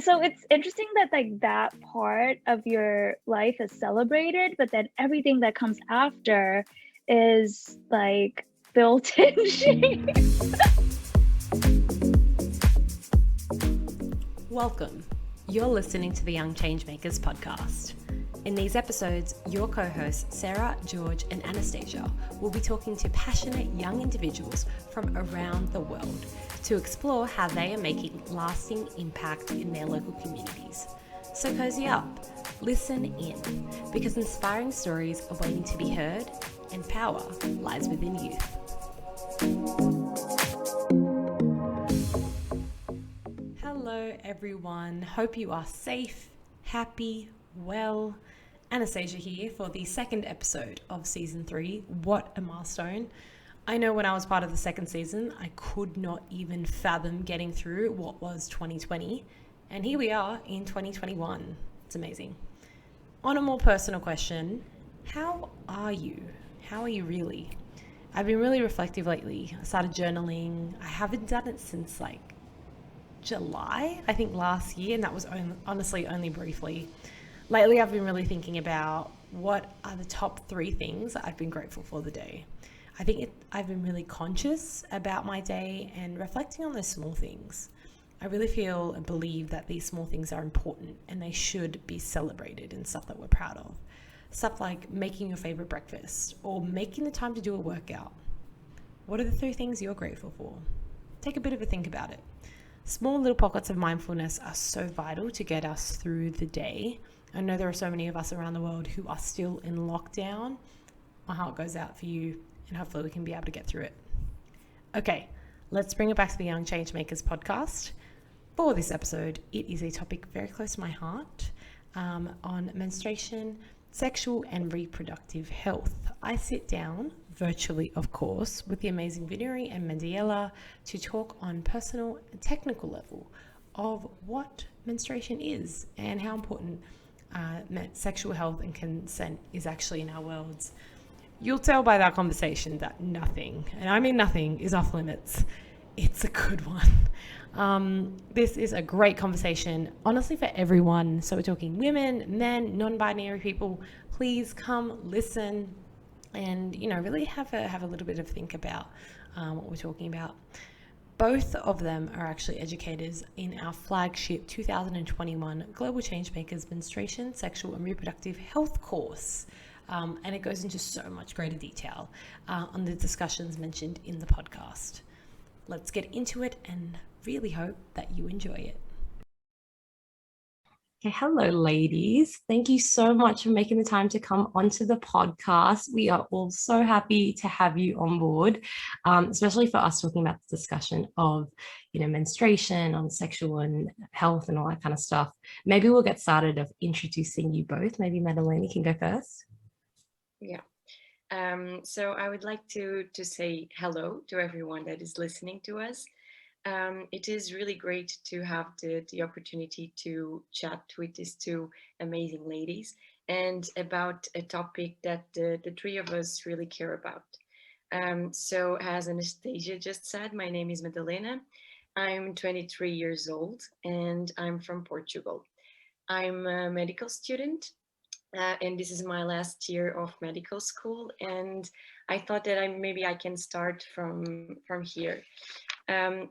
So it's interesting that like that part of your life is celebrated, but then everything that comes after is like built in shame. Welcome. You're listening to the Young Changemakers podcast. In these episodes, your co-hosts Sarah, George, and Anastasia will be talking to passionate young individuals from around the world to explore how they are making lasting impact in their local communities. So cozy up, listen in, because inspiring stories are waiting to be heard and power lies within youth. Hello everyone, hope you are safe, happy, well. Anastasia here for the second episode of season 3. What a milestone. I know when I was part of the second season, I could not even fathom getting through what was 2020. And here we are in 2021. It's amazing. On a more personal question, how are you? How are you really? I've been really reflective lately. I started journaling. I haven't done it since like July, I think last year, and that was honestly only briefly. Lately, I've been really thinking about what are the top 3 things that I've been grateful for the day. I've been really conscious about my day and reflecting on those small things. I really feel and believe that these small things are important and they should be celebrated and stuff that we're proud of. Stuff like making your favorite breakfast or making the time to do a workout. What are the 3 things you're grateful for? Take a bit of a think about it. Small little pockets of mindfulness are so vital to get us through the day. I know there are so many of us around the world who are still in lockdown. My heart goes out for you, and hopefully we can be able to get through it. Okay, let's bring it back to the Young Changemakers podcast. For this episode, it is a topic very close to my heart on menstruation, sexual and reproductive health. I sit down, virtually of course, with the amazing Vinuri and Madalena to talk on personal and technical level of what menstruation is and how important sexual health and consent is actually in our worlds. You'll tell by that conversation that nothing, and I mean nothing, is off limits. It's a good one. This is a great conversation, honestly, for everyone. So we're talking women, men, non-binary people. Please come listen and, really have a little bit of think about what we're talking about. Both of them are actually educators in our flagship 2021 Global Changemakers Menstruation, Sexual and Reproductive Health course. And it goes into so much greater detail on the discussions mentioned in the podcast. Let's get into it and really hope that you enjoy it. Okay, hello, ladies. Thank you so much for making the time to come onto the podcast. We are all so happy to have you on board, especially for us talking about the discussion of, menstruation, on sexual and health and all that kind of stuff. Maybe we'll get started of introducing you both. Maybe Madalena can go first. Yeah. So I would like to say hello to everyone that is listening to us. It is really great to have the opportunity to chat with these 2 amazing ladies and about a topic that the 3 of us really care about. So as Anastasia just said, my name is Madalena. I'm 23 years old and I'm from Portugal. I'm a medical student. And this is my last year of medical school, and I thought that maybe I can start from here.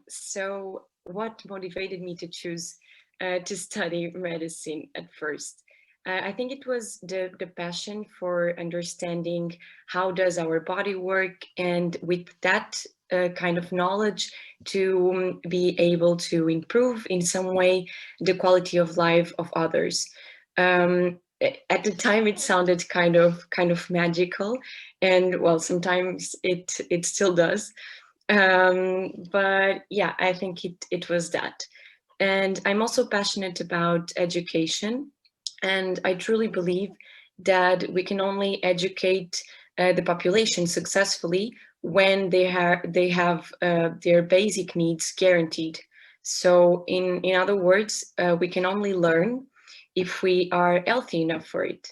So what motivated me to choose to study medicine at first? I think it was the passion for understanding how does our body work, and with that kind of knowledge to be able to improve in some way the quality of life of others. At the time it sounded kind of magical, and well, sometimes it still does, but yeah, I think it was that. And I'm also passionate about education, and I truly believe that we can only educate the population successfully when they have their basic needs guaranteed. So in other words, we can only learn if we are healthy enough for it.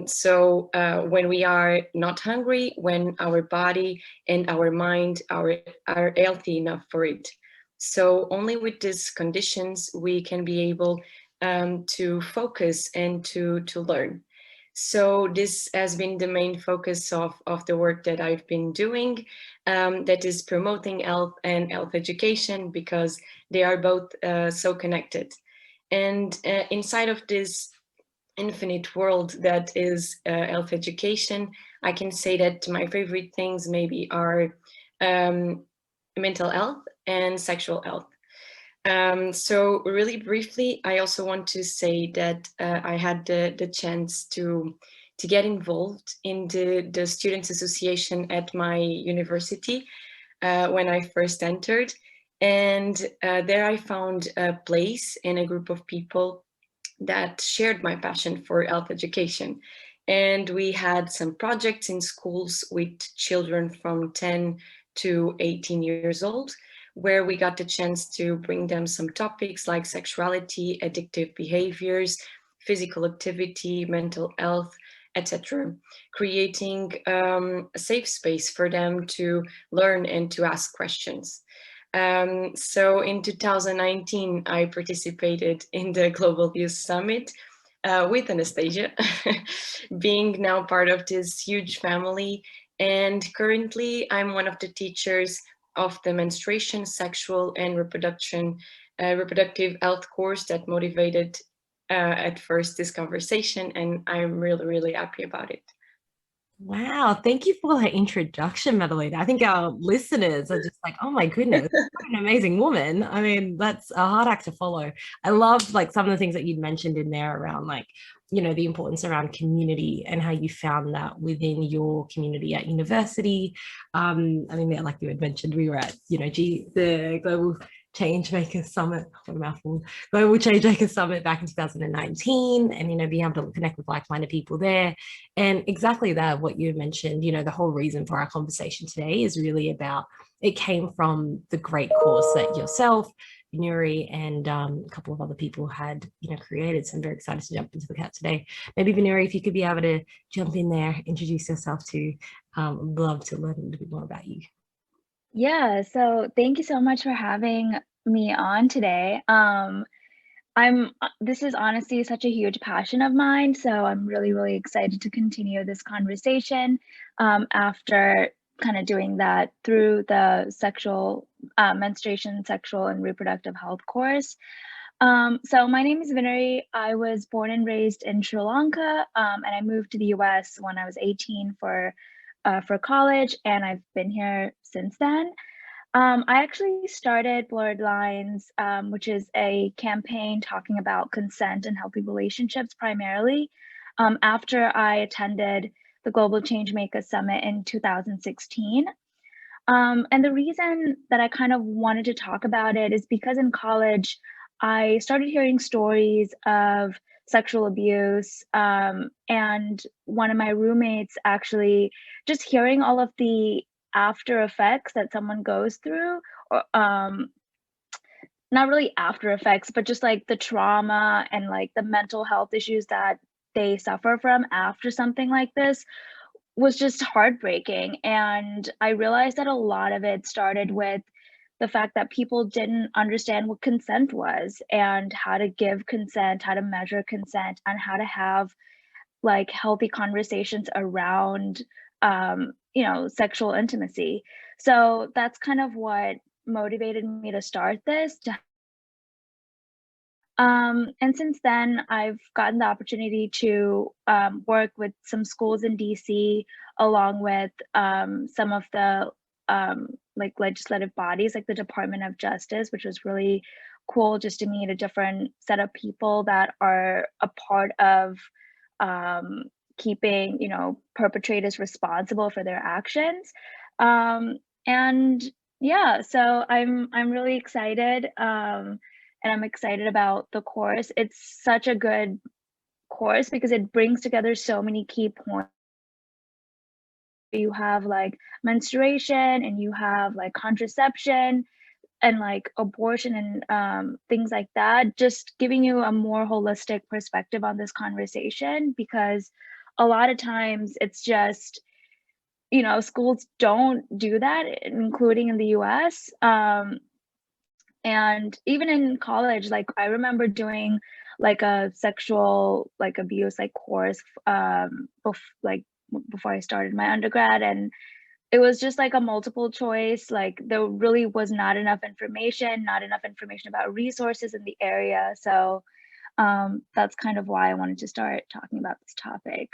So when we are not hungry, when our body and our mind are healthy enough for it. So only with these conditions we can be able to focus and to learn. So this has been the main focus of the work that I've been doing, that is promoting health and health education, because they are both so connected. And inside of this infinite world that is health education, I can say that my favorite things maybe are mental health and sexual health. So really briefly, I also want to say that I had the chance to get involved in the Students Association at my university when I first entered. And there I found a place and a group of people that shared my passion for health education. And we had some projects in schools with children from 10 to 18 years old, where we got the chance to bring them some topics like sexuality, addictive behaviors, physical activity, mental health, etc., creating a safe space for them to learn and to ask questions. So in 2019, I participated in the Global Youth Summit with Anastasia, being now part of this huge family. And currently, I'm one of the teachers of the menstruation, sexual, and reproductive health course that motivated at first this conversation, and I'm really, really happy about it. Wow, thank you for that introduction, Madalena. I think our listeners are just like, oh my goodness, what an amazing woman. I mean, that's a hard act to follow. I love like some of the things that you'd mentioned in there around like, you know, the importance around community and how you found that within your community at university. I mean, like you had mentioned, we were at, you know, the Global Changemakers Summit, what a mouthful, Global Changemakers Summit back in 2019, and, you know, being able to connect with like-minded people there. And exactly that, what you mentioned, you know, the whole reason for our conversation today is really about, it came from the great course that yourself, Vinuri, and a couple of other people had, you know, created. So I'm very excited to jump into the chat today. Maybe Vinuri, if you could be able to jump in there, introduce yourself to, love to learn a little bit more about you. Yeah, so thank you so much for having me on today. This is honestly such a huge passion of mine, so I'm really, really excited to continue this conversation after kind of doing that through the menstruation, sexual, and reproductive health course. So my name is Vinuri. I was born and raised in Sri Lanka, and I moved to the US when I was 18 for college, and I've been here since then. I actually started BlurredLines, which is a campaign talking about consent and healthy relationships primarily, after I attended the Global Changemakers Summit in 2016. And the reason that I kind of wanted to talk about it is because in college, I started hearing stories of sexual abuse. And one of my roommates actually, just hearing all of the after effects that someone goes through, or not really after effects, but just like the trauma and like the mental health issues that they suffer from after something like this was just heartbreaking. And I realized that a lot of it started with the fact that people didn't understand what consent was and how to give consent, how to measure consent, and how to have like healthy conversations around sexual intimacy. So that's kind of what motivated me to start this. And since then, I've gotten the opportunity to work with some schools in DC, along with some of the like legislative bodies, like the Department of Justice, which was really cool just to meet a different set of people that are a part of keeping, perpetrators responsible for their actions. And yeah, so I'm really excited. And I'm excited about the course. It's such a good course because it brings together so many key points. You have like menstruation, and you have like contraception, and like abortion, and things like that, just giving you a more holistic perspective on this conversation, because a lot of times it's just, schools don't do that, including in the US. And even in college, like I remember doing like a sexual like abuse like course before I started my undergrad, and it was just like a multiple choice. Like there really was not enough information about resources in the area. So that's kind of why I wanted to start talking about this topic.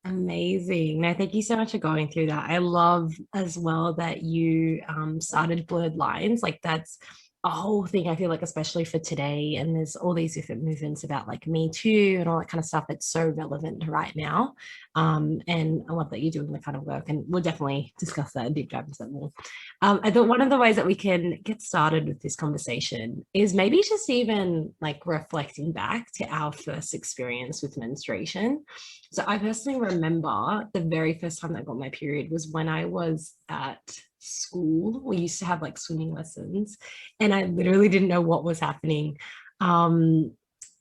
Amazing. No, thank you so much for going through that. I love as well that you started BlurredLines. Like that's a whole thing, I feel like, especially for today. And there's all these different movements about like Me Too and all that kind of stuff that's so relevant right now. And I love that you're doing the kind of work. And we'll definitely discuss that and deep dive into that more. I thought one of the ways that we can get started with this conversation is maybe just even like reflecting back to our first experience with menstruation. So I personally remember the very first time that I got my period was when I was at school. We used to have like swimming lessons, and I literally didn't know what was happening. And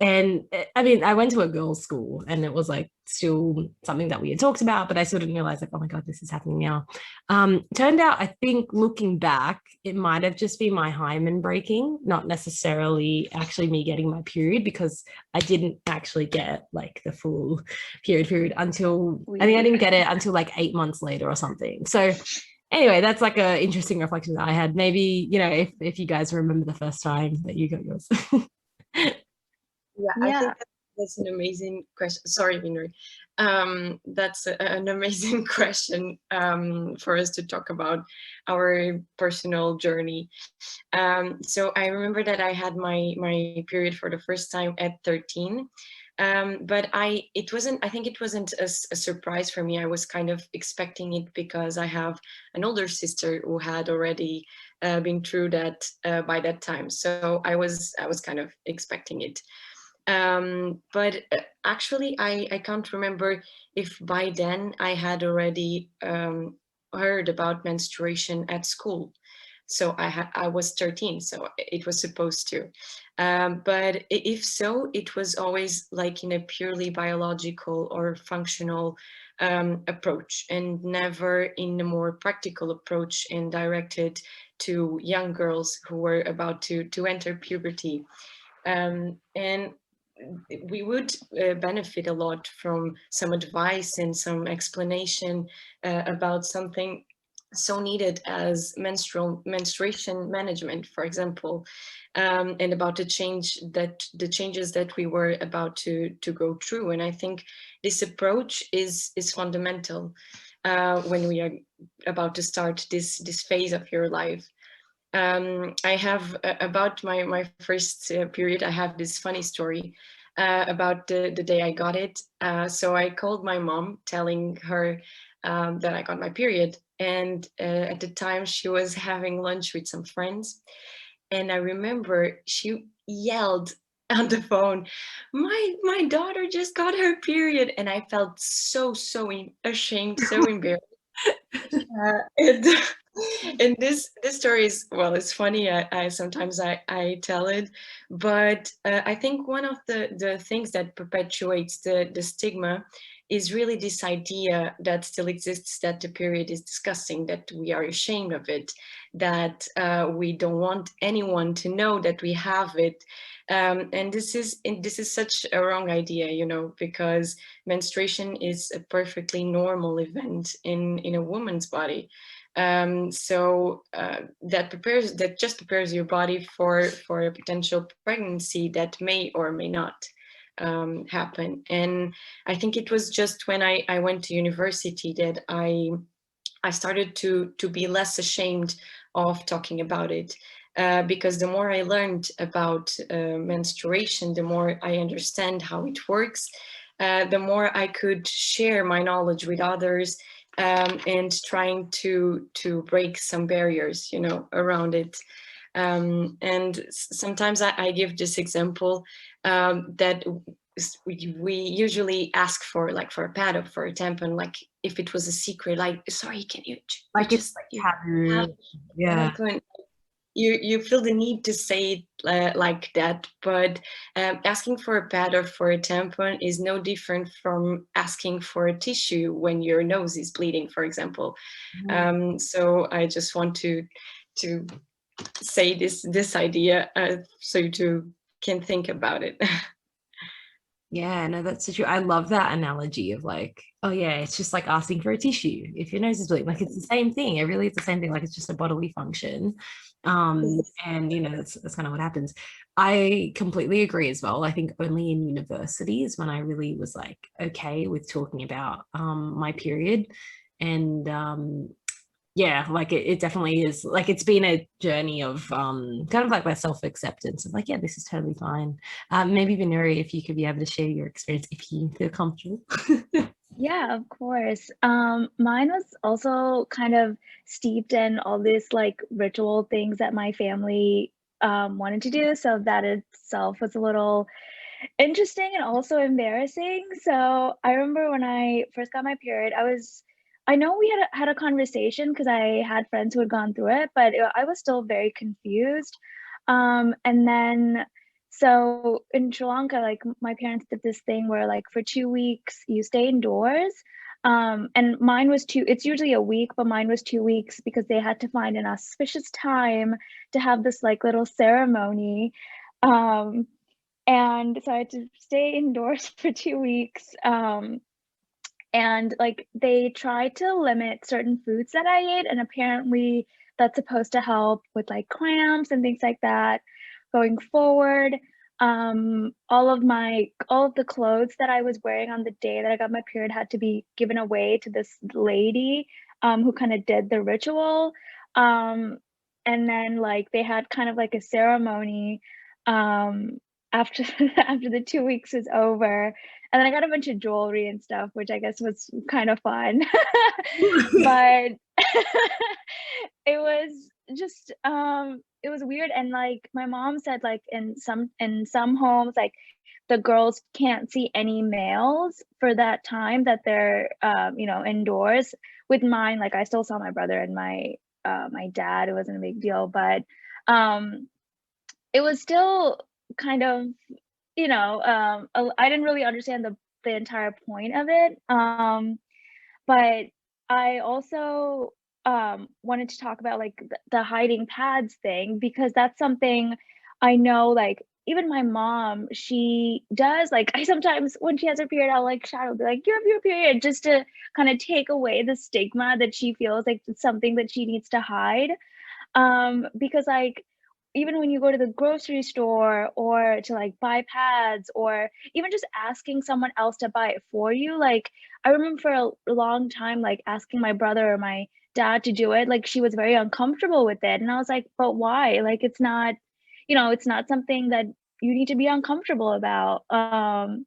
I mean, I went to a girls' school, and it was like still something that we had talked about, but I still didn't realize like, oh my God, this is happening now. Turned out, I think looking back, it might have just been my hymen breaking, not necessarily actually me getting my period, because I didn't actually get like the full period until, I think I didn't get it until like 8 months later or something. So anyway, that's like an interesting reflection that I had. Maybe, you know, if you guys remember the first time that you got yours. Yeah, I think that's an amazing question. Sorry, Vinuri. That's an amazing question for us to talk about our personal journey. So I remember that I had my period for the first time at 13. But I think it wasn't a surprise for me. I was kind of expecting it because I have an older sister who had already been through that by that time. So I was kind of expecting it. But actually, I can't remember if by then I had already heard about menstruation at school. So I was 13, so it was supposed to. But if so, it was always like in a purely biological or functional approach, and never in a more practical approach and directed to young girls who were about to enter puberty. And we would benefit a lot from some advice and some explanation about something so needed as menstruation management, for example, and about the changes that we were about to go through. And I think this approach is fundamental when we are about to start this phase of your life. I have about my first period, I have this funny story about the day I got it. So I called my mom telling her that I got my period. And at the time she was having lunch with some friends. And I remember she yelled on the phone, my daughter just got her period. And I felt so ashamed, so embarrassed. And and this story is, well, it's funny. I sometimes I tell it, but I think one of the things that perpetuates the stigma is really this idea that still exists, that the period is disgusting, that we are ashamed of it, that we don't want anyone to know that we have it. And this is such a wrong idea, you know, because menstruation is a perfectly normal event in a woman's body. So that just prepares your body for a potential pregnancy that may or may not happen. And I think it was just when I went to university that I started to be less ashamed of talking about it. Because the more I learned about menstruation, the more I understand how it works, the more I could share my knowledge with others, and trying to break some barriers, you know, around it. And sometimes I give this example that we usually ask for, like for a pad or for a tampon, like if it was a secret, like, sorry, can you Like it's just like taboo. Yeah. tampon? You feel the need to say it like that, but asking for a pad or for a tampon is no different from asking for a tissue when your nose is bleeding, for example. So I just want to say this idea so you two can think about it. Yeah, no, that's so true. I love that analogy of like, oh yeah, it's just like asking for a tissue if your nose is bleeding. Like it's the same thing. It really is the same thing. Like it's just a bodily function. And you know, that's kind of what happens. I completely agree as well. I think only in university is when I really was like okay with talking about my period. And yeah, like it definitely is, like it's been a journey of kind of like my self-acceptance of like, yeah, this is totally fine. Maybe Vinuri, if you could be able to share your experience if you feel comfortable. Yeah, of course. Mine was also kind of steeped in all these like ritual things that my family wanted to do. So that itself was a little interesting and also embarrassing. So I remember when I first got my period, I know we had a conversation because I had friends who had gone through it, but I was still very confused. And then so in Sri Lanka, like my parents did this thing where like for 2 weeks you stay indoors. And mine was it's usually a week, but mine was 2 weeks because they had to find an auspicious time to have this like little ceremony. Um, and so I had to stay indoors for 2 weeks. And like they tried to limit certain foods that I ate, and apparently that's supposed to help with like cramps and things like that going forward. All of the clothes that I was wearing on the day that I got my period had to be given away to this lady who kind of did the ritual. And then like they had kind of like a ceremony um after after the 2 weeks was over, and then I got a bunch of jewelry and stuff, which I guess was kind of fun. But it was just it was weird. And like my mom said, like in some homes, like the girls can't see any males for that time that they're indoors. With mine, like I still saw my brother and my dad. It wasn't a big deal, but it was still kind of, I didn't really understand the entire point of it. But I also wanted to talk about like the hiding pads thing, because that's something I know, like even my mom, she does. Like I sometimes when she has her period, I'll like shout, I'll be like, you have your period, just to kind of take away the stigma that she feels like it's something that she needs to hide. Because like even when you go to the grocery store or to like buy pads, or even just asking someone else to buy it for you, like I remember for a long time like asking my brother or my dad to do it, like she was very uncomfortable with it, and I was like, but why? Like it's not, it's not something that you need to be uncomfortable about. And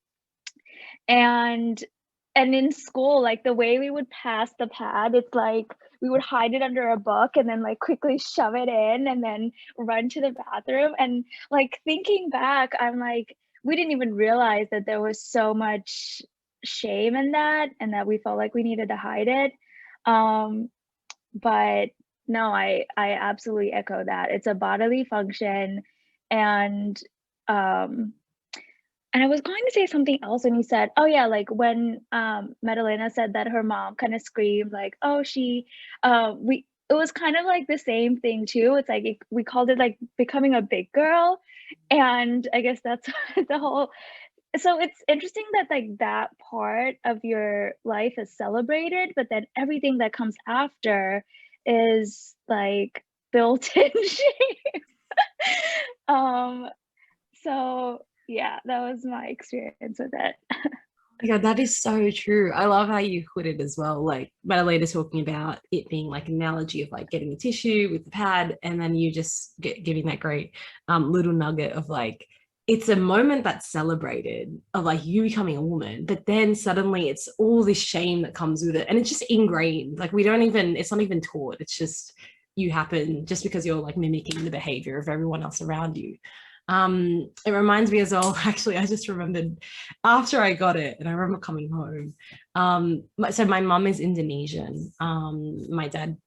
in school, like the way we would pass the pad, it's like we would hide it under a book and then like quickly shove it in and then run to the bathroom. And like thinking back, I'm like, we didn't even realize that there was so much shame in that and that we felt like we needed to hide it. But no, I absolutely echo that. It's a bodily function. And and I was going to say something else, and you said, oh yeah, like when Madalena said that her mom kind of screamed like, oh, it was kind of like the same thing too. It's like we called it like becoming a big girl. And I guess that's the whole. So it's interesting that like that part of your life is celebrated, but then everything that comes after is like built in shame. um so yeah, that was my experience with it. Yeah, that is so true. I love how you put it as well. Like Madalena talking about it being like an analogy of like getting a tissue with the pad, and then you just giving that great little nugget of like, it's a moment that's celebrated of like you becoming a woman, but then suddenly it's all this shame that comes with it, and it's just ingrained. Like it's not even taught. It's just you happen just because you're like mimicking the behavior of everyone else around you. It reminds me as well, actually, I just remembered after I got it, and I remember coming home. So my mum is Indonesian, my dad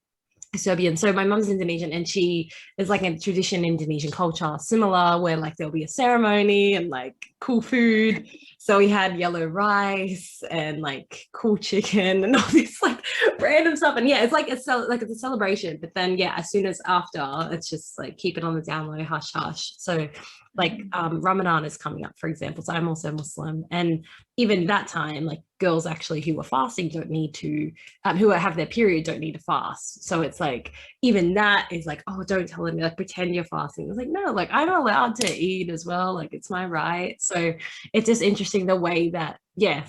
is Serbian. So my mum's Indonesian, and she is like a tradition in Indonesian culture, similar, where like there'll be a ceremony and like cool food. So we had yellow rice and like cool chicken and all this like random stuff. And yeah, it's like it's a celebration, but then yeah, as soon as after, it's just like keep it on the down low, hush hush. So like Ramadan is coming up, for example. So I'm also Muslim, and even that time, like girls actually who are fasting don't need to, who have their period don't need to fast. So it's like even that is like, oh, don't tell them, like pretend you're fasting. It's like, no, like I'm allowed to eat as well, like it's my right. So it's just interesting the way that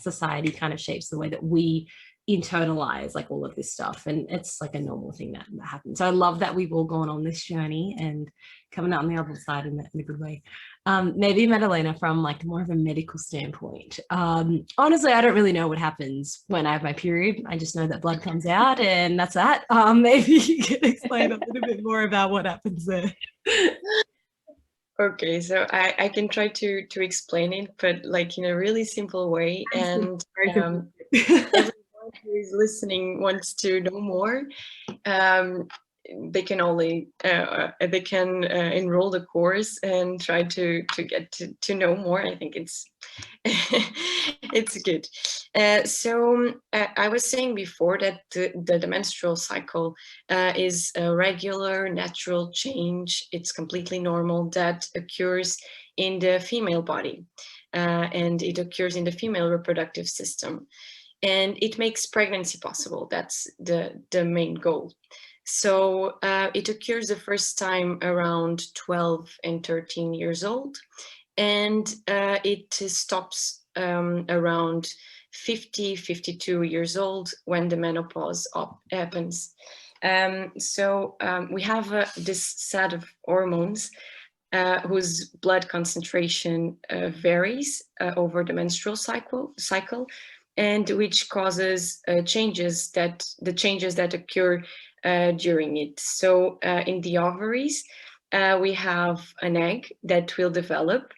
society kind of shapes the way that we internalize like all of this stuff, and it's like a normal thing that happens. So I love that we've all gone on this journey and coming out on the other side in a good way. Maybe Madalena, from like more of a medical standpoint, honestly I don't really know what happens when I have my period. I just know that blood comes out and that's that. Maybe you can explain a little bit more about what happens there. Okay, so I can try to explain it, but like in a really simple way. And everyone who is listening wants to know more. They can only enroll the course and try to get to know more. I think it's it's good. So I was saying before that the menstrual cycle is a regular natural change. It's completely normal that occurs in the female body, and it occurs in the female reproductive system, and it makes pregnancy possible. That's the main goal. So it occurs the first time around 12 and 13 years old, and it stops around 50, 52 years old when the menopause happens. So we have this set of hormones whose blood concentration varies over the menstrual cycle, and which causes changes that occur during it. So in the ovaries, we have an egg that will develop,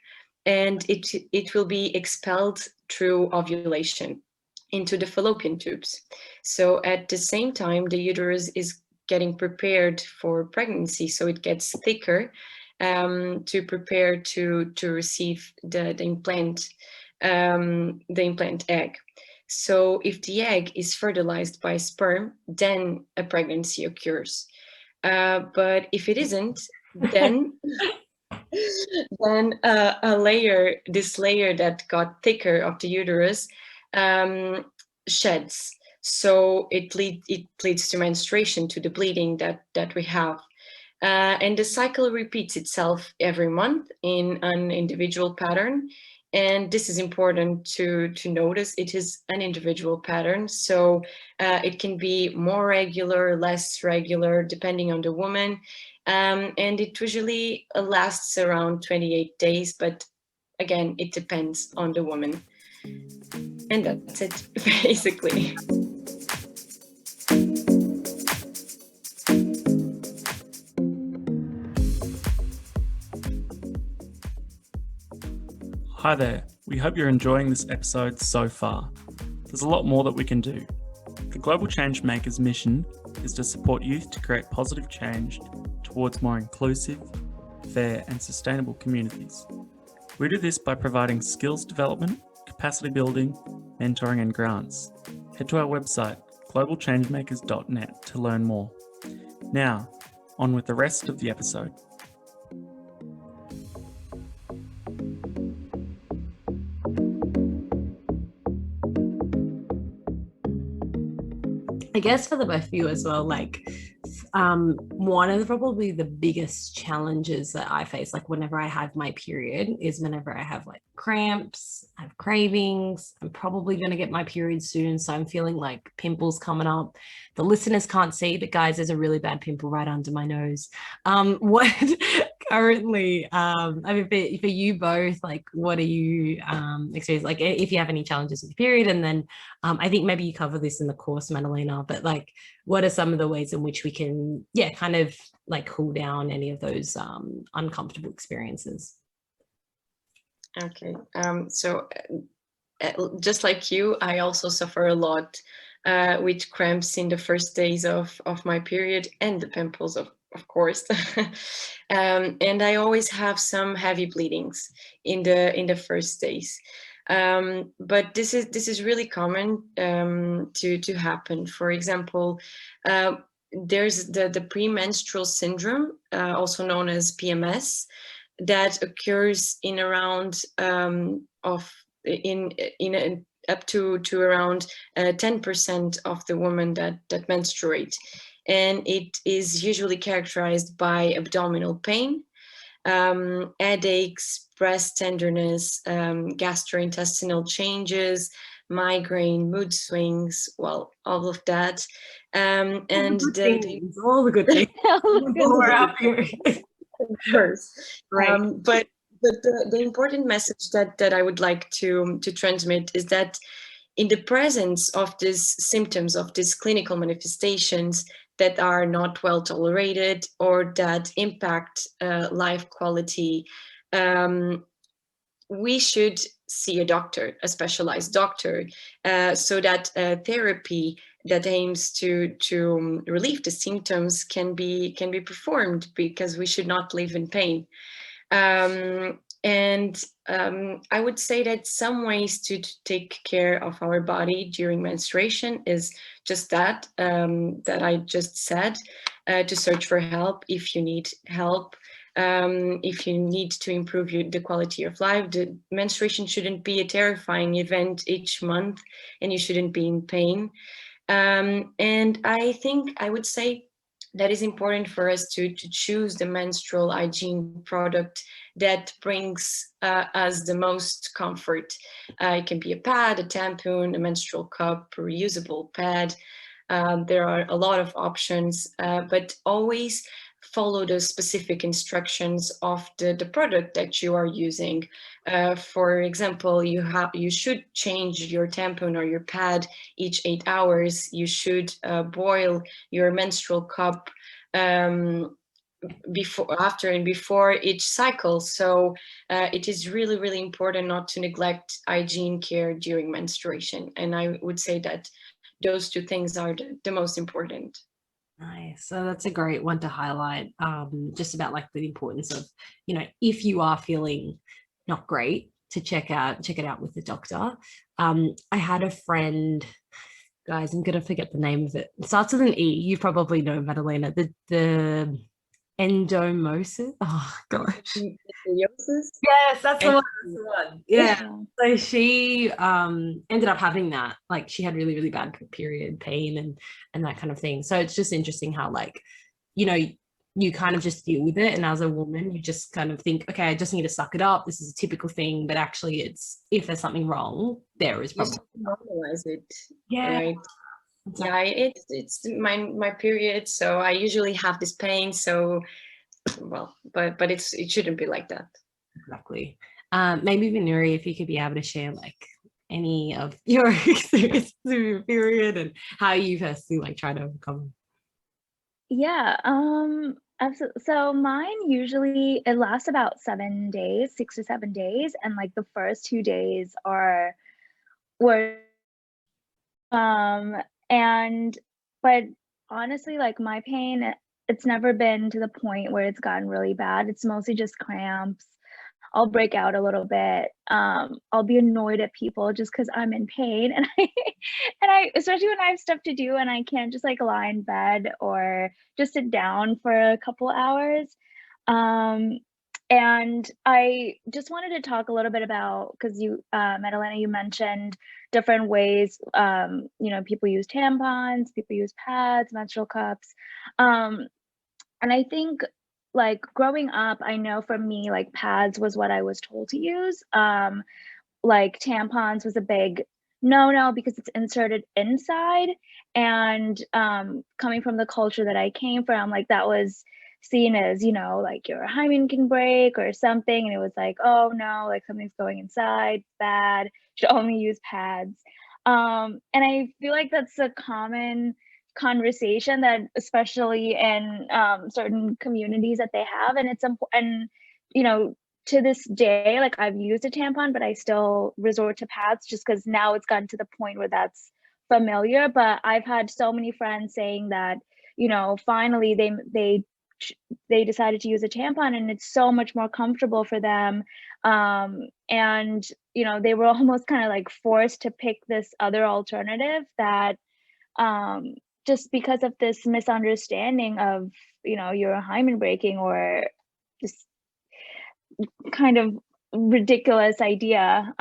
and it will be expelled through ovulation into the fallopian tubes. So at the same time, the uterus is getting prepared for pregnancy, so it gets thicker to prepare to receive the implant egg. So if the egg is fertilized by sperm, then a pregnancy occurs. But if it isn't, then this layer that got thicker of the uterus sheds. So it leads to menstruation, to the bleeding that we have. And the cycle repeats itself every month in an individual pattern. And this is important to notice. It is an individual pattern. So it can be more regular, less regular, depending on the woman. And it usually lasts around 28 days. But again, it depends on the woman. And that's it, basically. Hi there, we hope you're enjoying this episode so far. There's a lot more that we can do. The Global Changemakers mission is to support youth to create positive change towards more inclusive, fair and sustainable communities. We do this by providing skills development, capacity building, mentoring and grants. Head to our website, globalchangemakers.net, to learn more. Now, on with the rest of the episode. I guess for the both of you as well, like one of probably the biggest challenges that I face, like whenever I have my period, is whenever I have like cramps, I have cravings. I'm probably going to get my period soon, so I'm feeling like pimples coming up. The listeners can't see, but guys, there's a really bad pimple right under my nose. What currently, I mean, for you both, like, what are you experiencing? Like, if you have any challenges with your period, and then I think maybe you cover this in the course, Madalena, but like, what are some of the ways in which we can, kind of like cool down any of those uncomfortable experiences? Okay, so just like you, I also suffer a lot with cramps in the first days of my period, and the pimples, of course. And I always have some heavy bleedings in the first days. But this is really common to happen. For example, there's the premenstrual syndrome, also known as PMS, that occurs in around up to around 10% of the women that menstruate, and it is usually characterized by abdominal pain, headaches, breast tenderness, gastrointestinal changes, migraine, mood swings, well, all of that. And all the good things. We're happier. Of course. Right. But the important message that I would like to transmit is that in the presence of these symptoms, of these clinical manifestations that are not well tolerated or that impact life quality, we should see a doctor, a specialized doctor, so that therapy that aims to relieve the symptoms can be performed, because we should not live in pain. And I would say that some ways to take care of our body during menstruation is just that I just said, to search for help if you need help. If you need to improve the quality of life, the menstruation shouldn't be a terrifying event each month, and you shouldn't be in pain. And I think I would say that is important for us to choose the menstrual hygiene product that brings us the most comfort. It can be a pad, a tampon, a menstrual cup, a reusable pad. There are a lot of options, but always follow the specific instructions of the product that you are using. For example, you should change your tampon or your pad each 8 hours. You should boil your menstrual cup before each cycle. So it is really, really important not to neglect hygiene care during menstruation. And I would say that those two things are the most important. Nice. So that's a great one to highlight, just about like the importance of, if you are feeling not great, to check it out with the doctor. I had a friend, guys, I'm gonna forget the name of it. It starts with an E. You probably know, Madalena. The endometriosis. Oh gosh. Yes, that's the one. Yeah. So she ended up having that. Like, she had really, really bad period pain and that kind of thing. So it's just interesting how, like, you kind of just deal with it, and as a woman you just kind of think, okay, I just need to suck it up, this is a typical thing, but actually it's, if there's something wrong, there is probably normalize it. Yeah, right. Exactly. Yeah, it's my period, so I usually have this pain, so well, but it shouldn't be like that. Exactly. Maybe Vinuri, if you could be able to share like any of your experiences of your period and how you personally like try to overcome. Yeah, absolutely. So mine usually, it lasts about 7 days, 6 to 7 days, and like the first 2 days were but honestly, like, my pain, it's never been to the point where it's gotten really bad. It's mostly just cramps. I'll break out a little bit. I'll be annoyed at people just because I'm in pain, and I especially when I have stuff to do and I can't just like lie in bed or just sit down for a couple hours. And I just wanted to talk a little bit about, because you, Madalena, you mentioned different ways, people use tampons, people use pads, menstrual cups. And I think, like, growing up, I know for me, like, pads was what I was told to use. Like, tampons was a big no because it's inserted inside. And coming from the culture that I came from, like, that was seen as, like, your hymen can break or something. And it was like, oh no, like, something's going inside, bad, should only use pads. And I feel like that's a common conversation that, especially in certain communities, that they have, and it's important. To this day, like, I've used a tampon, but I still resort to pads just because now it's gotten to the point where that's familiar. But I've had so many friends saying that, finally they they decided to use a tampon, and it's so much more comfortable for them. And you know, they were almost kind of like forced to pick this other alternative that just because of this misunderstanding of, you know, your hymen breaking or this kind of ridiculous idea.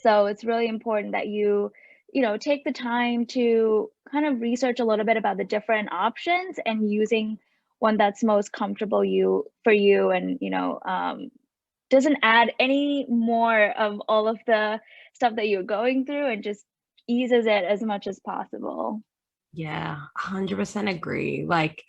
So it's really important that you know, take the time to kind of research a little bit about the different options and using one that's most comfortable for you, and you know, doesn't add any more of all of the stuff that you're going through, and just eases it as much as possible. Yeah, 100% agree. Like,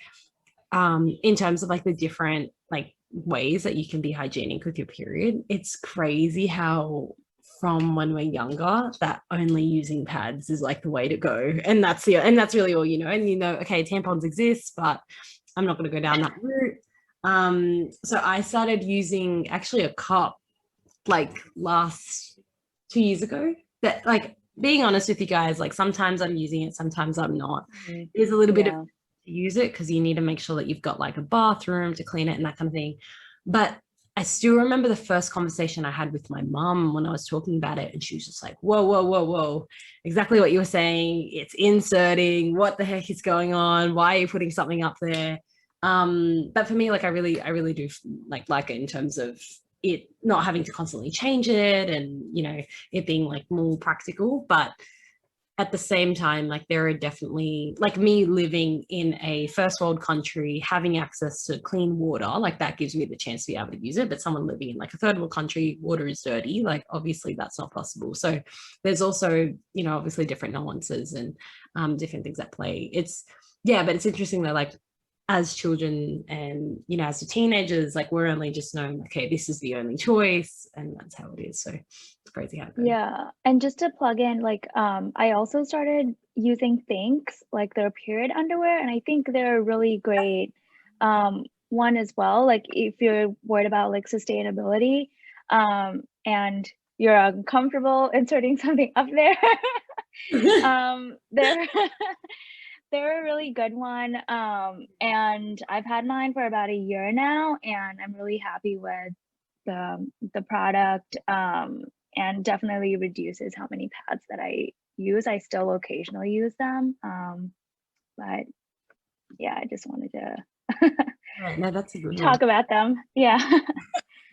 in terms of like the different like ways that you can be hygienic with your period, it's crazy how from when we're younger that only using pads is like the way to go, and that's really all you know. And you know, okay, tampons exist, but I'm not going to go down that route. So I started using actually a cup like last 2 years ago. That, like, being honest with you guys, like sometimes I'm using it, sometimes I'm not. There's a little bit of to use it because you need to make sure that you've got like a bathroom to clean it and that kind of thing. But I still remember the first conversation I had with my mum when I was talking about it, and she was just like, whoa, whoa, whoa, whoa, exactly what you were saying. It's inserting. What the heck is going on? Why are you putting something up there? But for me, like I really do like it in terms of it not having to constantly change it, and you know, it being like more practical. But at the same time, like there are definitely, like me living in a first world country, having access to clean water, like that gives me the chance to be able to use it. But someone living in like a third world country, water is dirty, like obviously that's not possible. So there's also, you know, obviously different nuances and different things at play. But it's interesting that like as children and, you know, as the teenagers, like we're only just knowing, okay, this is the only choice, and that's how it is. So it's crazy how it goes. Yeah, and just to plug in, like, I also started using Thinx, like their period underwear, and I think they're a really great one as well. Like if you're worried about like sustainability, and you're uncomfortable inserting something up there, they're they're a really good one. And I've had mine for about a year now, and I'm really happy with the product. And definitely reduces how many pads that I use. I still occasionally use them. But yeah, I just wanted to Right, no, that's a good talk about them. Yeah.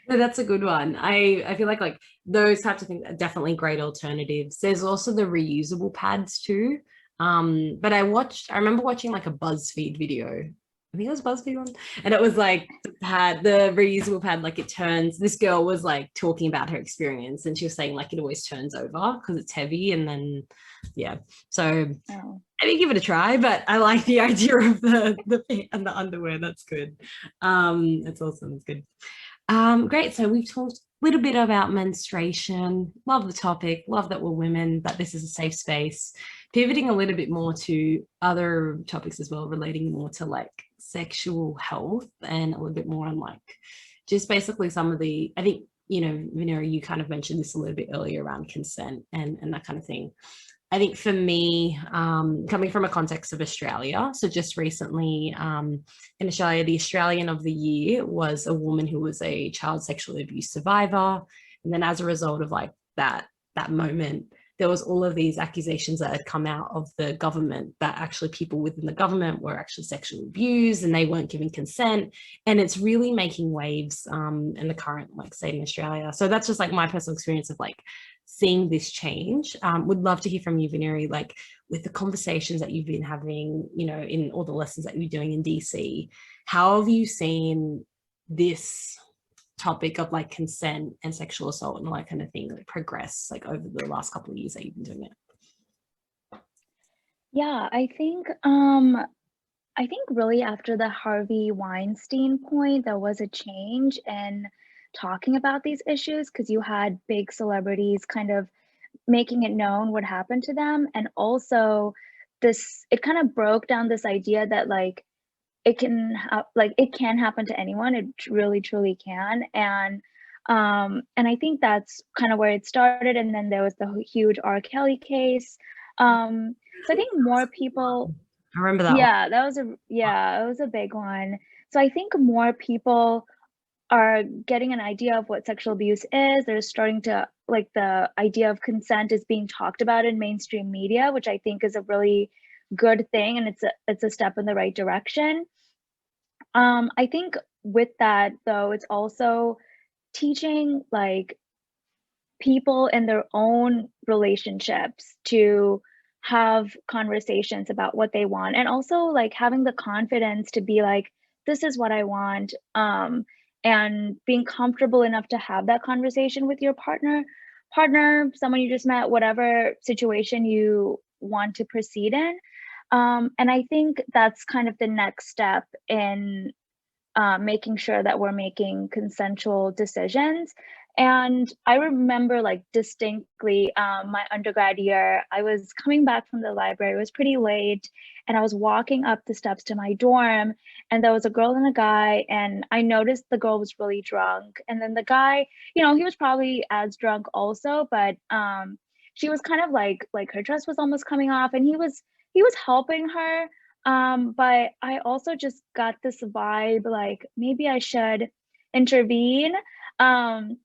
No, that's a good one. I feel like those types of things are definitely great alternatives. There's also the reusable pads too. But I remember watching like a BuzzFeed video. I think it was BuzzFeed one. And it was like the reusable pad, like it turns, this girl was like talking about her experience, and she was saying like it always turns over because it's heavy. And then, yeah. So I didn't give it a try, but I like the idea of the and the underwear. That's good. That's awesome. That's good. Great. So we've talked a little bit about menstruation. Love the topic. Love that we're women, but this is a safe space. Pivoting a little bit more to other topics as well, relating more to like sexual health, and a little bit more on like just basically some of the, I think, you know, Vinuri, you kind of mentioned this a little bit earlier around consent and that kind of thing. I think for me, coming from a context of Australia, so just recently in Australia, the Australian of the Year was a woman who was a child sexual abuse survivor. And then as a result of like that moment, there was all of these accusations that had come out of the government that actually people within the government were actually sexually abused and they weren't giving consent. And it's really making waves in the current like state in Australia. So that's just like my personal experience of like seeing this change. Would love to hear from you, Vinuri, like with the conversations that you've been having, you know, in all the lessons that you're doing in DC, how have you seen this topic of like consent and sexual assault and all that kind of thing like progress like over the last couple of years that you've been doing it? Yeah, I think really after the Harvey Weinstein point, there was a change in talking about these issues, because you had big celebrities kind of making it known what happened to them. And also it kind of broke down this idea that like it can happen to anyone. It really truly can. And I think that's kind of where it started. And then there was the huge R. Kelly case. So I think more people I remember that one. Yeah, it was a big one. So I think more people are getting an idea of what sexual abuse is. They're starting to, like, the idea of consent is being talked about in mainstream media, which I think is a really good thing, and it's a step in the right direction. I think with that though, it's also teaching, like, people in their own relationships to have conversations about what they want, and also like having the confidence to be like, this is what I want, and being comfortable enough to have that conversation with your partner, someone you just met, whatever situation you want to proceed in. And I think that's kind of the next step in making sure that we're making consensual decisions. And I remember, like, distinctly, my undergrad year, I was coming back from the library. It was pretty late, and I was walking up the steps to my dorm, and there was a girl and a guy, and I noticed the girl was really drunk. And then the guy, he was probably as drunk also, but she was kind of like her dress was almost coming off, and he was helping her. But I also just got this vibe, like, maybe I should intervene. Um,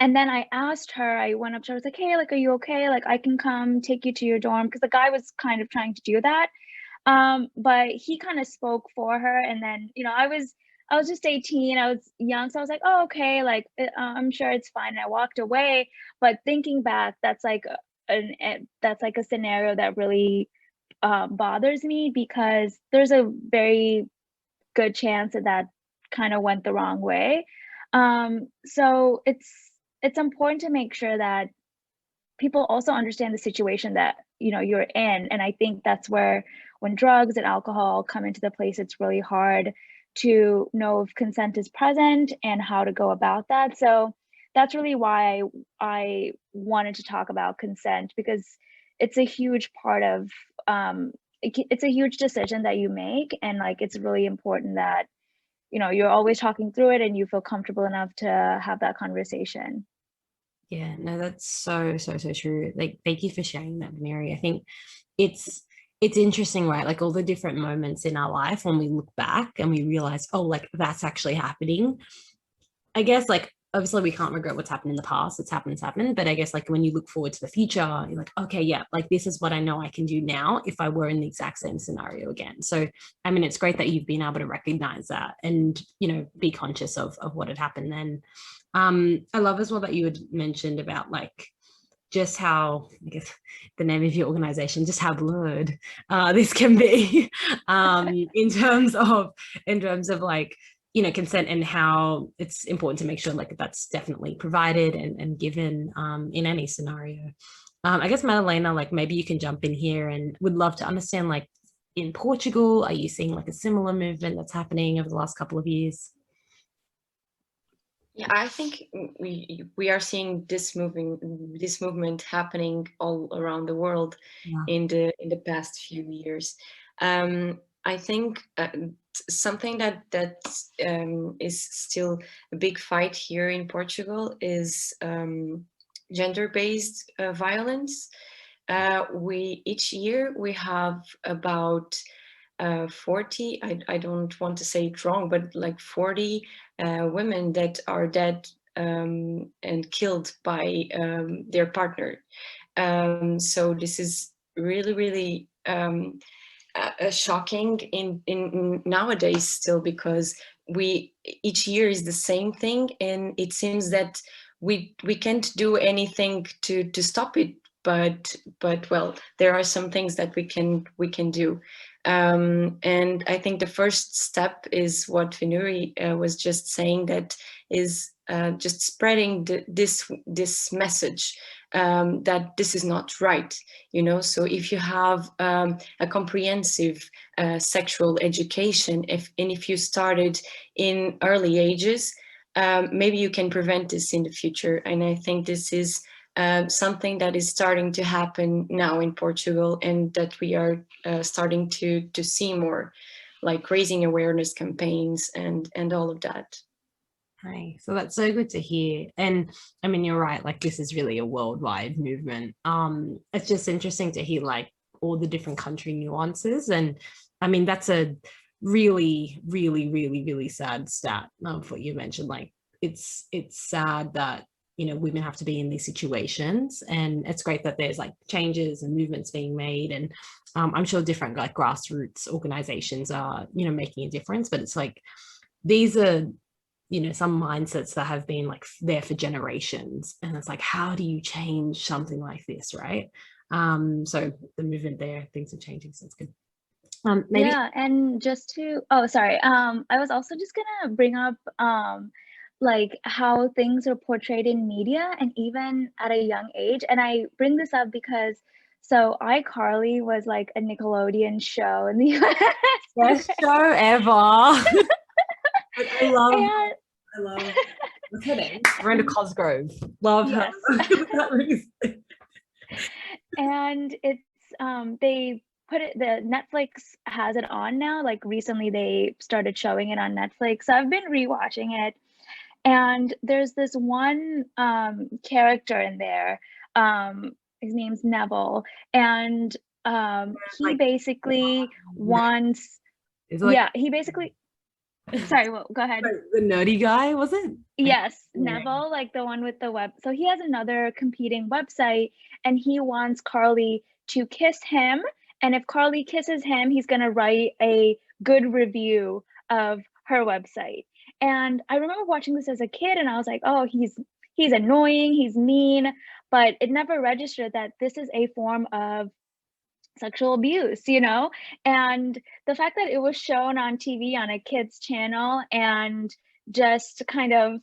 and then I asked her, I went up to her, I was like, hey, like, are you okay? Like, I can come take you to your dorm. Because the guy was kind of trying to do that. But he kind of spoke for her. And then, I was just 18. I was young. So I was like, oh, okay. Like, I'm sure it's fine. And I walked away. But thinking back, that's like a scenario that really bothers me, because there's a very good chance that that kind of went the wrong way. So it's important to make sure that people also understand the situation that you're in. And I think that's where, when drugs and alcohol come into the place, it's really hard to know if consent is present and how to go about that. So that's really why I wanted to talk about consent, because it's a huge part of it's a huge decision that you make, and like, it's really important that you're always talking through it and you feel comfortable enough to have that conversation. Yeah, no, that's so, so, so true. Like, thank you for sharing that, Vinuri. I think it's interesting, right? Like, all the different moments in our life when we look back and we realize, oh, like, that's actually happening. I guess, like, obviously we can't regret what's happened in the past. It's happened. But I guess, like, when you look forward to the future, you're like, okay, yeah, like, this is what I know I can do now if I were in the exact same scenario again. So, I mean, it's great that you've been able to recognize that and, be conscious of what had happened then. I love as well that you had mentioned about, like, just how, I guess, the name of your organization, just how blurred this can be in terms of like, consent, and how it's important to make sure, like, that's definitely provided and given in any scenario. I guess, Madalena, like, maybe you can jump in here, and would love to understand, like, in Portugal, are you seeing like a similar movement that's happening over the last couple of years? Yeah, I think we are seeing this movement happening all around the world. Yeah. In the past few years. I think something that is still a big fight here in Portugal is gender-based violence. Each year we have about 40, I don't want to say it wrong, but like 40 women that are dead and killed by their partner. So this is really, really shocking in nowadays still, because each year is the same thing, and it seems that we can't do anything to stop it. But well, there are some things that we can do. And I think the first step is what Vinuri was just saying, that is just spreading this message that this is not right, So if you have a comprehensive sexual education, if you started in early ages, maybe you can prevent this in the future. And I think this is something that is starting to happen now in Portugal, and that we are starting to see more, like raising awareness campaigns and all of that. Hi. So that's so good to hear. And I mean, you're right, like, this is really a worldwide movement. It's just interesting to hear, like, all the different country nuances. And I mean, that's a really, really, really, really sad stat of what you mentioned. Like it's sad that, you know, women have to be in these situations, and it's great that there's like changes and movements being made. And I'm sure different like grassroots organizations are, you know, making a difference, but it's like, these are, you know, some mindsets that have been like there for generations. And it's like, how do you change something like this, right? So the movement there, things are changing, so it's good. Maybe Yeah, and just to, oh, sorry. I was also just gonna bring up like how things are portrayed in media and even at a young age. And I bring this up because so iCarly was like a Nickelodeon show in the US. best show ever. I And love what's her name? Brenda Cosgrove. Love yes. her. And it's they put it, the Netflix has it on now. Like recently they started showing it on Netflix. So I've been rewatching it. And there's this one character in there. His name's Neville. And he Like, basically wants, like, yeah, he basically, sorry, well, go ahead. the nerdy guy, was it? Yes, Yeah. Neville, like the one with the web. So he has another competing website and he wants Carly to kiss him. And if Carly kisses him, he's going to write a good review of her website. And I remember watching this as a kid and I was like, oh, he's annoying, he's mean, but it never registered that this is a form of sexual abuse, you know? And the fact that it was shown on TV on a kid's channel and just kind of,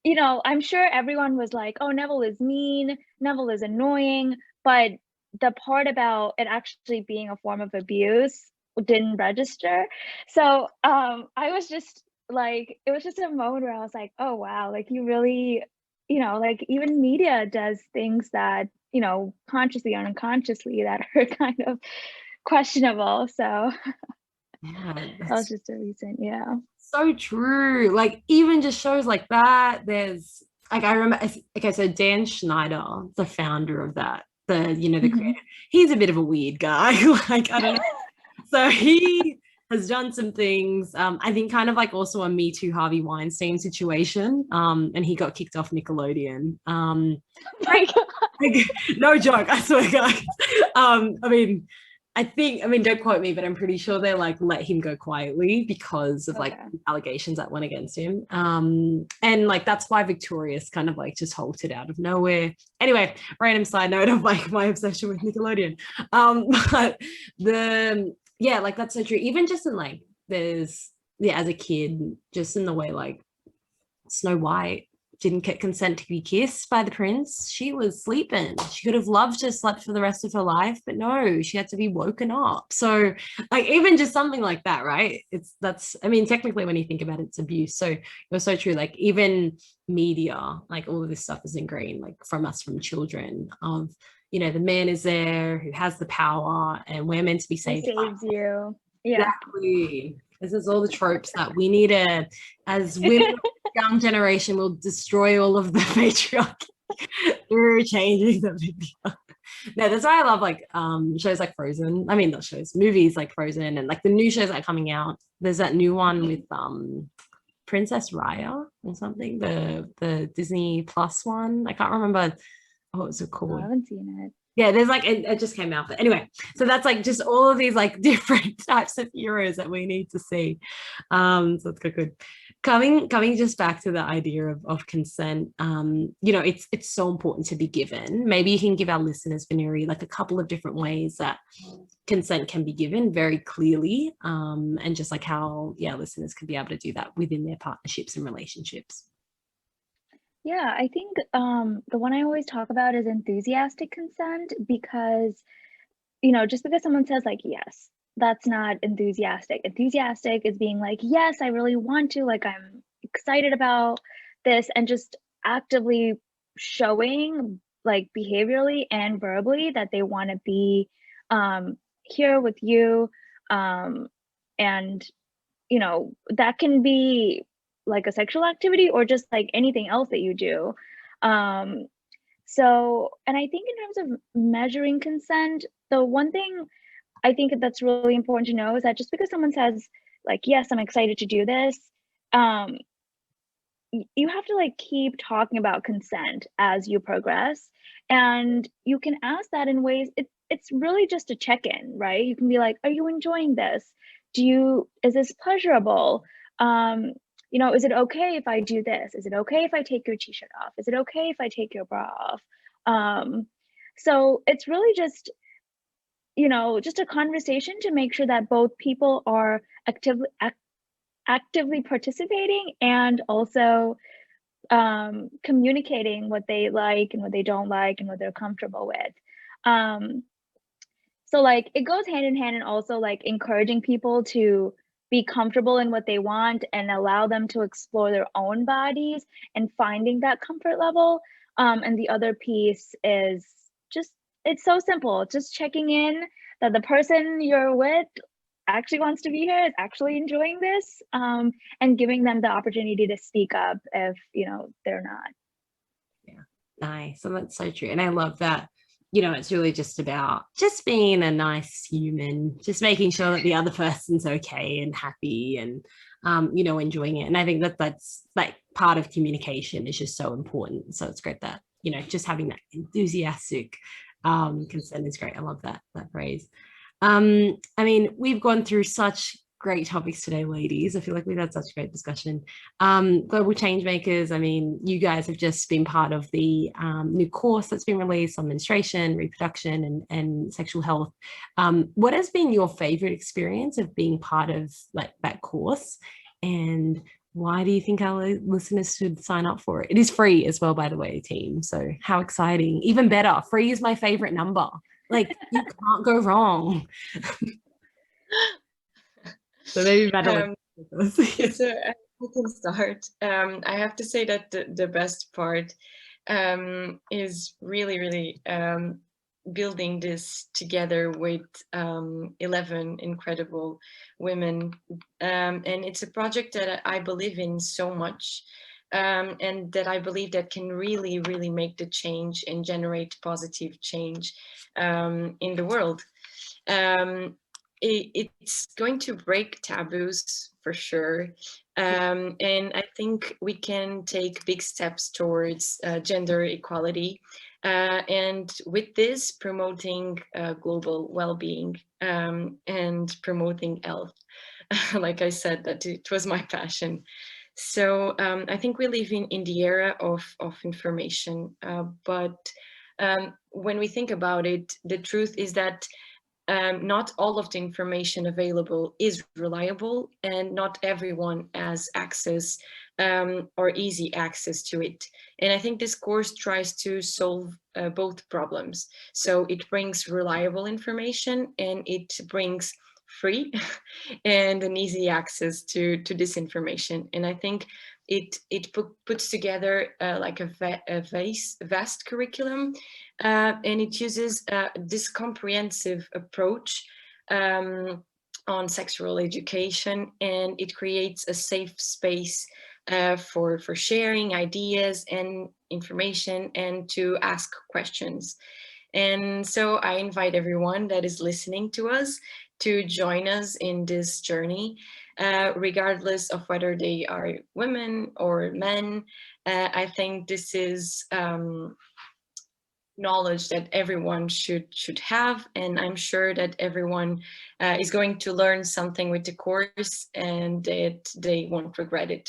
you know, I'm sure everyone was like, oh, Neville is mean, Neville is annoying, but the part about it actually being a form of abuse didn't register. So I was just like, it was just a moment where I was like, oh, wow, like you really, you know, like even media does things that, you know, consciously or unconsciously that are kind of questionable. So Yeah, that was just a recent, yeah. so true. Like even just shows like that, there's like, I remember, okay, so Dan Schneider, the founder of that, the, you know, the creator, he's a bit of a weird guy. Like, I don't know. So he has done some things, I think kind of like also a Me Too Harvey Weinstein situation, and he got kicked off Nickelodeon. My God. Like, no joke, I swear, guys. I mean, don't quote me, but I'm pretty sure they like let him go quietly because of like allegations that went against him. And like that's why Victorious kind of like just halted out of nowhere. Anyway, random side note of like my obsession with Nickelodeon. But yeah, like that's so true. Even just in like there's, yeah, as a kid, just in the way like Snow White didn't get consent to be kissed by the prince. She was sleeping. She could have loved to slept for the rest of her life, but no, she had to be woken up. So like even just something like that, right? That's, I mean, technically when you think about it, it's abuse. So it was so true. Like even media, like all of this stuff is ingrained like from us, from children of, you know, the man is there who has the power and we're meant to be saved. He saves you. Yeah. Exactly. This is all the tropes that we need to, as women, young generation, will destroy all of the patriarchy through changing the media. No, that's why I love like shows like Frozen. I mean, not shows, movies like Frozen, and like the new shows that are coming out. There's that new one with Princess Raya or something, the Disney Plus one. I can't remember what was it called. I haven't seen it. Yeah, there's like it just came out. But anyway, so that's like just all of these like different types of heroes that we need to see. So it's good. Coming just back to the idea of consent, you know, it's so important to be given. Maybe you can give our listeners, Vinuri, like a couple of different ways that consent can be given very clearly, and just like how, yeah, listeners can be able to do that within their partnerships and relationships. Yeah, I think the one I always talk about is enthusiastic consent because, you know, just because someone says like, yes, that's not enthusiastic. Enthusiastic is being like, yes, I really want to, like, I'm excited about this, and just actively showing like behaviorally and verbally that they want to be here with you. And, you know, that can be like a sexual activity or just like anything else that you do. So, and I think in terms of measuring consent, So one thing I think that's really important to know is that just because someone says like, yes, I'm excited to do this, you have to like keep talking about consent as you progress. And you can ask that in ways, it's really just a check-in, right? You can be like, are you enjoying this? Is this pleasurable? Is it okay if I do this? Is it okay if I take your t-shirt off? Is it okay if I take your bra off? So it's really just a conversation to make sure that both people are actively participating and also communicating what they like and what they don't like and what they're comfortable with. So like it goes hand in hand, and also like encouraging people to be comfortable in what they want and allow them to explore their own bodies and finding that comfort level. And the other piece is just, it's so simple, just checking in that the person you're with actually wants to be here, is actually enjoying this, and giving them the opportunity to speak up if they're not. Yeah, nice. And that's so true. And I love that, it's really just about just being a nice human, just making sure that the other person's okay and happy and enjoying it. And I think that that's like part of communication is just so important. So it's great that just having that enthusiastic consent is great. I love that phrase. I mean, we've gone through such great topics today, ladies. I feel like we've had such a great discussion. Global Changemakers, I mean, you guys have just been part of the new course that's been released on menstruation, reproduction, and sexual health. What has been your favorite experience of being part of like that course? And why do you think our listeners should sign up for it? It is free as well, by the way, team. So how exciting. Even better, free is my favorite number. Like, you can't go wrong. So maybe Madalena. So I can start. I have to say that the best part is really building this together with 11 incredible women. And it's a project that I believe in so much, and that I believe that can really make the change and generate positive change in the world. It's going to break taboos for sure. And I think we can take big steps towards gender equality. And with this, promoting global well-being and promoting health. Like I said, that it was my passion. So I think we live in the era of information. But when we think about it, the truth is that not all of the information available is reliable, and not everyone has access or easy access to it. And I think this course tries to solve both problems. So it brings reliable information, and it brings free and an easy access to this information. And I think it puts together like a vast curriculum, and it uses this comprehensive approach on sexual education, and it creates a safe space for sharing ideas and information and to ask questions. And so I invite everyone that is listening to us to join us in this journey, regardless of whether they are women or men. I think this is knowledge that everyone should have, and I'm sure that everyone is going to learn something with the course, and that they won't regret it.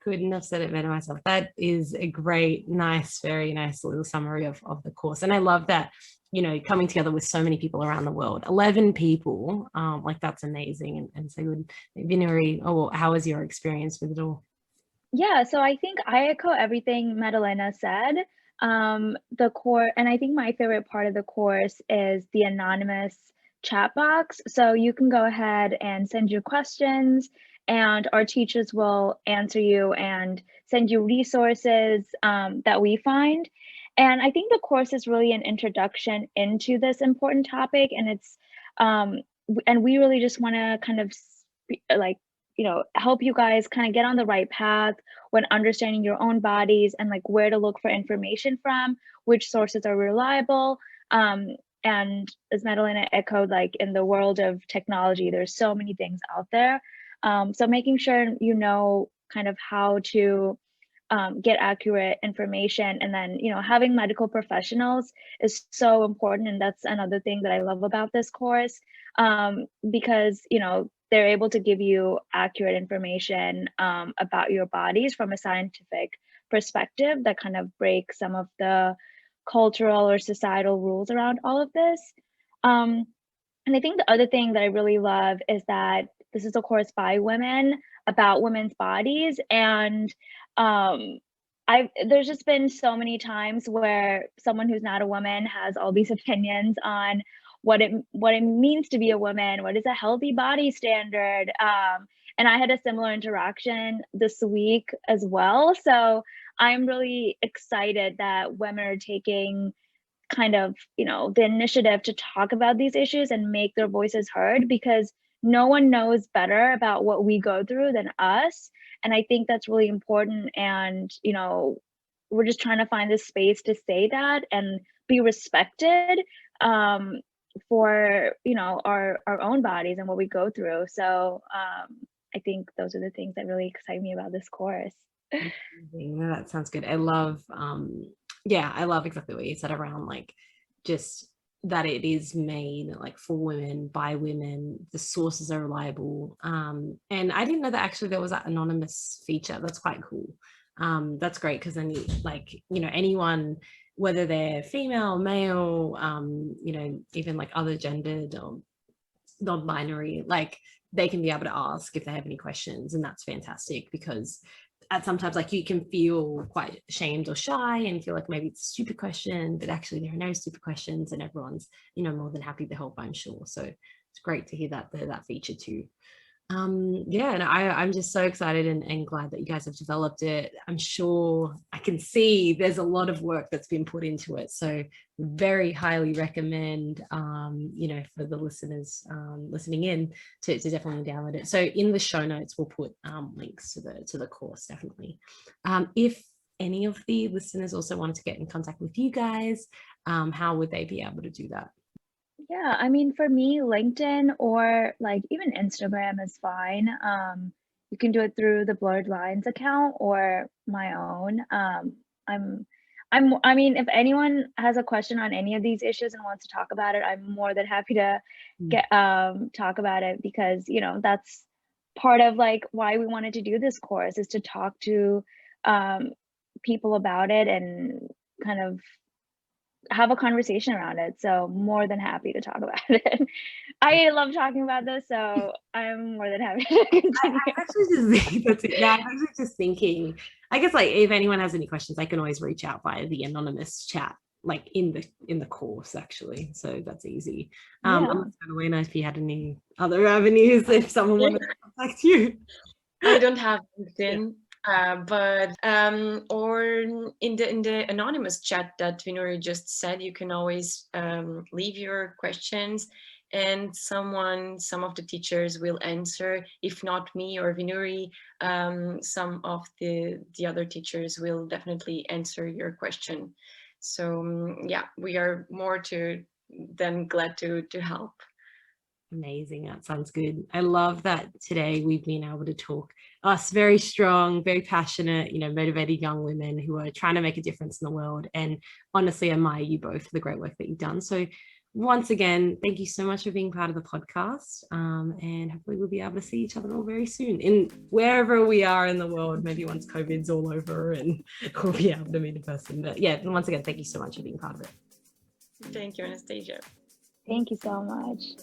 Couldn't have said it better myself. That is a great, very nice little summary of the course. And I love that, coming together with so many people around the world, 11 people, like that's amazing and so good. Vinuri, how was your experience with it all? Yeah, so I think I echo everything Madalena said. The core, and I think my favorite part of the course is the anonymous chat box. So you can go ahead and send your questions, and our teachers will answer you and send you resources that we find. And I think the course is really an introduction into this important topic, and it's and we really just want to kind of help you guys kind of get on the right path when understanding your own bodies, and like where to look for information from, which sources are reliable, And as Madalena echoed, like in the world of technology, there's so many things out there. So making sure you know kind of how to get accurate information, and then having medical professionals is so important, and that's another thing that I love about this course, because they're able to give you accurate information about your bodies from a scientific perspective that kind of break some of the cultural or societal rules around all of this. And I think the other thing that I really love is that this is a course by women about women's bodies. And there's just been so many times where someone who's not a woman has all these opinions on what it means to be a woman, what is a healthy body standard. And I had a similar interaction this week as well. So I'm really excited that women are taking kind of, the initiative to talk about these issues and make their voices heard, because no one knows better about what we go through than us. And I think that's really important. And, we're just trying to find this space to say that and be respected for, our own bodies and what we go through. So I think those are the things that really excite me about this course. That sounds good. I love I love exactly what you said around like just that it is made like for women by women, the sources are reliable, and I didn't know that actually there was that anonymous feature. That's quite cool. That's great, because then anyone, whether they're female, male, even like other gendered or non-binary, like they can be able to ask if they have any questions, and that's fantastic, because sometimes like you can feel quite ashamed or shy and feel like maybe it's a stupid question, but actually there are no stupid questions, and everyone's more than happy to help, I'm sure. So it's great to hear that feature too. And I'm just so excited and glad that you guys have developed it. I'm sure I can see there's a lot of work that's been put into it, so very highly recommend for the listeners listening in to definitely download it. So in the show notes we'll put links to the course, definitely. If any of the listeners also wanted to get in contact with you guys, how would they be able to do that? Yeah, I mean, for me, LinkedIn or like even Instagram is fine. You can do it through the BlurredLines account or my own. I mean, if anyone has a question on any of these issues and wants to talk about it, I'm more than happy to talk about it, because that's part of like why we wanted to do this course, is to talk to people about it and kind of have a conversation around it. So more than happy to talk about it. I love talking about this, so I'm more than happy to continue. I'm actually just thinking, I guess like if anyone has any questions, I can always reach out via the anonymous chat, like in the course actually. So that's easy. Madalena, if you had any other avenues, if someone wanted to contact you. I don't have LinkedIn. But or in the anonymous chat that Vinuri just said, you can always leave your questions, and some of the teachers will answer. If not me or Vinuri, some of the other teachers will definitely answer your question. So we are more than glad to help. Amazing. That sounds good. I love that today we've been able to talk, us very strong, very passionate, motivated young women who are trying to make a difference in the world, and honestly admire you both for the great work that you've done. So once again, thank you so much for being part of the podcast, and hopefully we'll be able to see each other all very soon in wherever we are in the world, maybe once COVID's all over and we'll be able to meet in person. But once again, thank you so much for being part of it. Thank you, Anastasia. Thank you so much.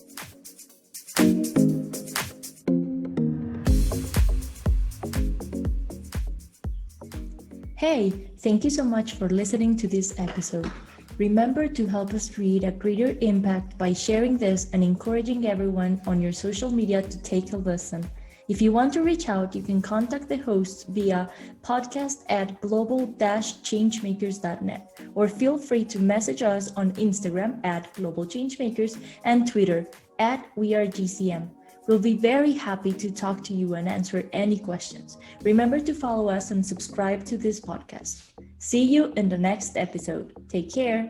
Hey, thank you so much for listening to this episode. Remember to help us create a greater impact by sharing this and encouraging everyone on your social media to take a listen. If you want to reach out, you can contact the hosts via podcast@global-changemakers.net, or feel free to message us on Instagram @globalchangemakers and Twitter @wearegcm. We'll be very happy to talk to you and answer any questions. Remember to follow us and subscribe to this podcast. See you in the next episode. Take care.